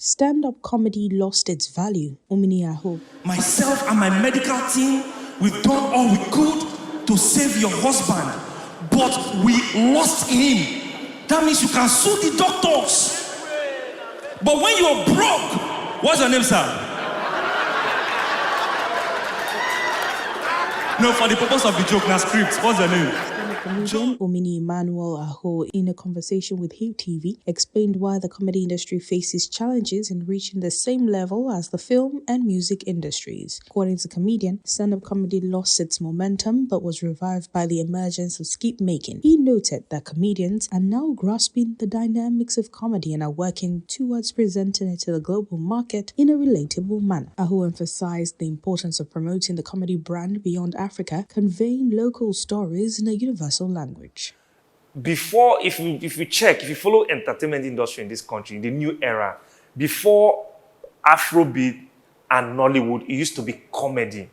Stand-up comedy lost its value. Omini Aho. Myself and my medical team, we've done all we could to save your husband, but we lost him. That means you can sue the doctors. But when you're broke, what's your name, sir? No, for the purpose of the joke, now script, what's your name? Comedian Omini Aho, in a conversation with HIPTV, explained why the comedy industry faces challenges in reaching the same level as the film and music industries. According to the comedian, stand-up comedy lost its momentum but was revived by the emergence of skitmaking. He noted that comedians are now grasping the dynamics of comedy and are working towards presenting it to the global market in a relatable manner. Aho emphasized the importance of promoting the comedy brand beyond Africa, conveying local stories in a universal language. Before, if you follow entertainment industry in this country, in the new era, before Afrobeat and Nollywood, it used to be comedy.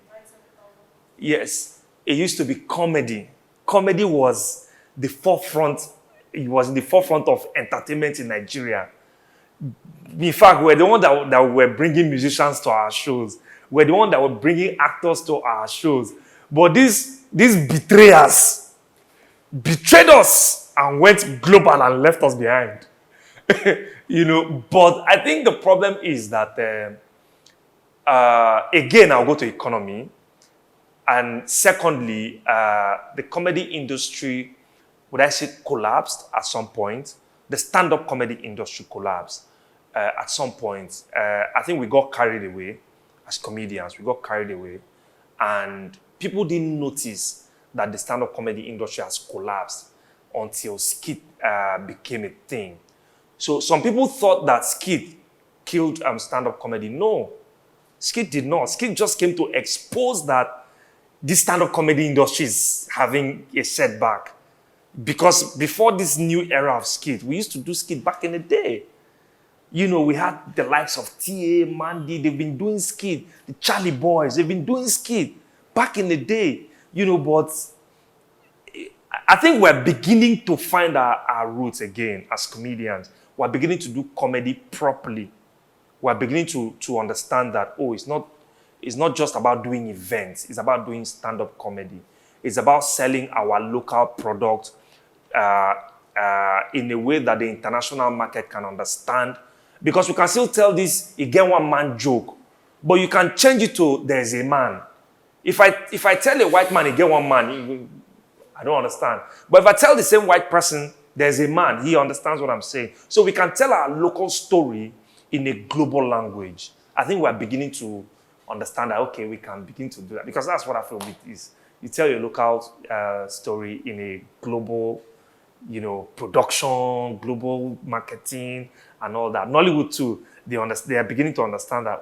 Yes, it used to be comedy. Comedy was the forefront. It was in the forefront of entertainment in Nigeria. In fact, we're the one that were bringing musicians to our shows. We're the one that were bringing actors to our shows. But these betrayers betrayed us and went global and left us behind. But I think the problem is that, again, I'll go to economy. And secondly, the comedy industry, would I say, collapsed at some point. The stand-up comedy industry collapsed at some point. I think we got carried away as comedians. We got carried away. And people didn't notice that the stand-up comedy industry has collapsed until skit became a thing. So some people thought that skit killed stand-up comedy. No, skit did not. Skit just came to expose that this stand-up comedy industry is having a setback. Because before this new era of skit, we used to do skit back in the day. We had the likes of T.A., Mandy, they've been doing skit. The Charlie Boys, they've been doing skit back in the day. But I think we're beginning to find our roots again as comedians. We're beginning to do comedy properly. We're beginning to understand that, it's not just about doing events. It's about doing stand-up comedy. It's about selling our local product in a way that the international market can understand. Because we can still tell this again one-man joke, but you can change it to there's a man. If I tell a white man again one man, I don't understand. But if I tell the same white person there's a man, he understands what I'm saying. So we can tell our local story in a global language. I think we're beginning to understand that, we can begin to do that. Because that's what Afrobeat is. You tell your local story in a global, production, global marketing, and all that. Nollywood too, they are beginning to understand that,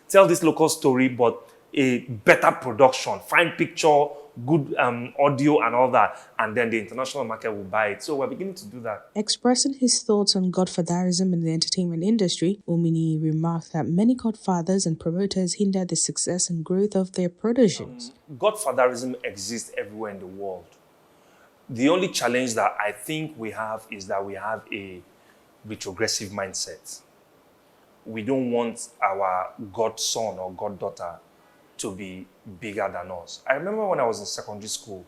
tell this local story, but a better production, fine picture, good audio and all that, and then the international market will buy it. So we're beginning to do that. Expressing his thoughts on godfatherism in the entertainment industry, Omini remarked that many godfathers and promoters hinder the success and growth of their proteges. Godfatherism exists everywhere in the world. The only challenge that I think we have is that we have a retrogressive mindset. We don't want our godson or goddaughter to be bigger than us. I remember when I was in secondary school,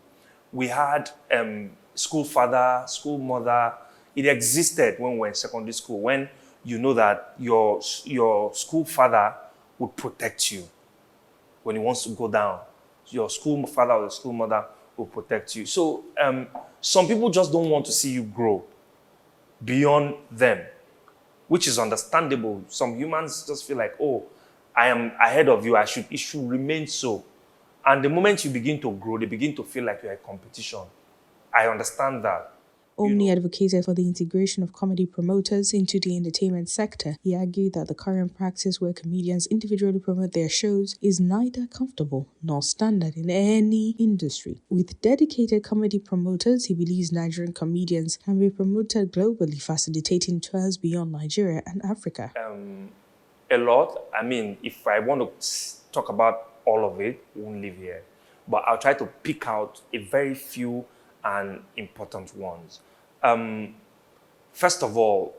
we had school father, school mother. It existed when we were in secondary school, when you know that your school father would protect you when he wants to go down. Your school father or the school mother will protect you. So some people just don't want to see you grow beyond them, which is understandable. Some humans just feel like, I am ahead of you. It should remain so. And the moment you begin to grow, they begin to feel like you're a competition. I understand that. Omni advocated for the integration of comedy promoters into the entertainment sector. He argued that the current practice where comedians individually promote their shows is neither comfortable nor standard in any industry. With dedicated comedy promoters, he believes Nigerian comedians can be promoted globally, facilitating tours beyond Nigeria and Africa. A lot. I mean, if I want to talk about all of it, we won't live here. But I'll try to pick out a very few and important ones. First of all,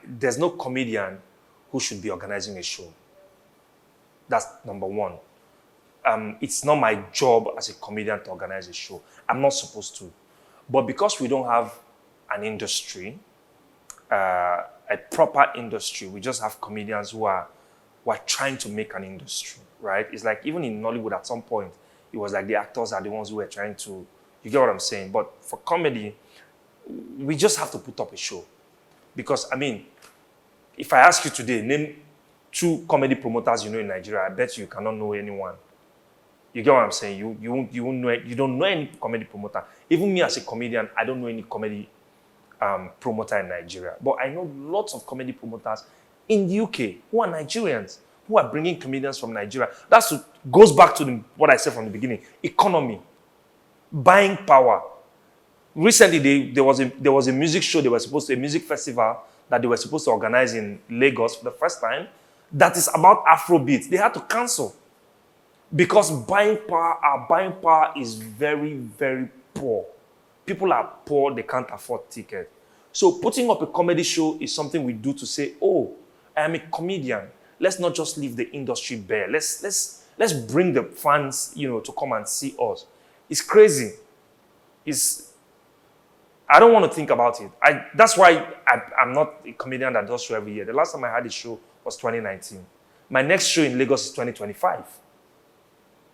there's no comedian who should be organizing a show. That's number one. It's not my job as a comedian to organize a show. I'm not supposed to. But because we don't have an industry, a proper industry, we just have comedians who are trying to make an industry, right? It's like even in Nollywood at some point, it was like the actors are the ones who were trying to, you get what I'm saying? But for comedy, we just have to put up a show. Because, I mean, if I ask you today, name 2 comedy promoters you know in Nigeria, I bet you cannot know anyone. You get what I'm saying? You won't know, you don't know any comedy promoter. Even me as a comedian, I don't know any comedy promoter in Nigeria. But I know lots of comedy promoters in the UK who are Nigerians, who are bringing comedians from Nigeria. Goes back to what I said from the beginning. Economy, buying power. Recently, there was a music show, a music festival that they were supposed to organize in Lagos for the first time that is about Afrobeat. They had to cancel because our buying power is very, very poor. People are poor, they can't afford tickets. So putting up a comedy show is something we do to say, oh, I am a comedian. Let's not just leave the industry bare. Let's bring the fans, to come and see us. It's crazy. I don't want to think about it. That's why I'm not a comedian that does show every year. The last time I had a show was 2019. My next show in Lagos is 2025.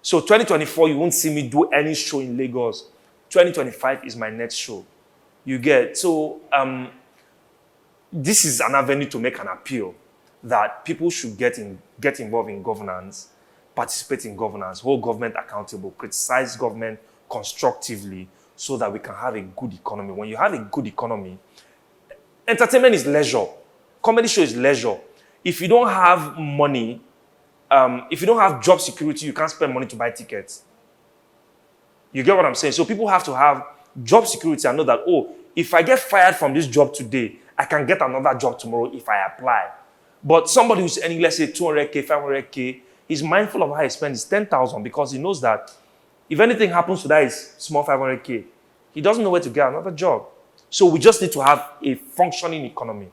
So 2024, you won't see me do any show in Lagos. 2025 is my next show. You get? So this is an avenue to make an appeal that people should get involved in governance, participate in governance, hold government accountable, criticize government constructively so that we can have a good economy. When you have a good economy, entertainment is leisure. Comedy show is leisure. If you don't have money, if you don't have job security, you can't spend money to buy tickets. You get what I'm saying? So people have to have job security and know that, oh, if I get fired from this job today, I can get another job tomorrow if I apply. But somebody who's earning, let's say, 200K, 500K, is mindful of how he spends his 10,000 because he knows that if anything happens to that his small 500K, he doesn't know where to get another job. So we just need to have a functioning economy.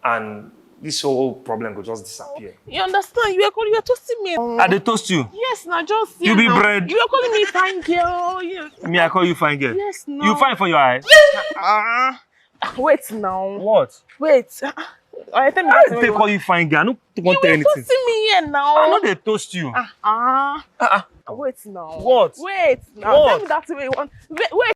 And this whole problem will just disappear. You understand? You are toasting me. I dey toast you? Yes, now just... You be bread. You are calling me fine girl. Yes. Me, I call you fine girl? Yes, no. You fine for your eyes? Wait now. What? Wait. I tell me I dey call you fine girl. I don't want to tell anything. You toasting me here now. I know they toast you. Wait now. What? Wait now. What? Tell me that way. Wait.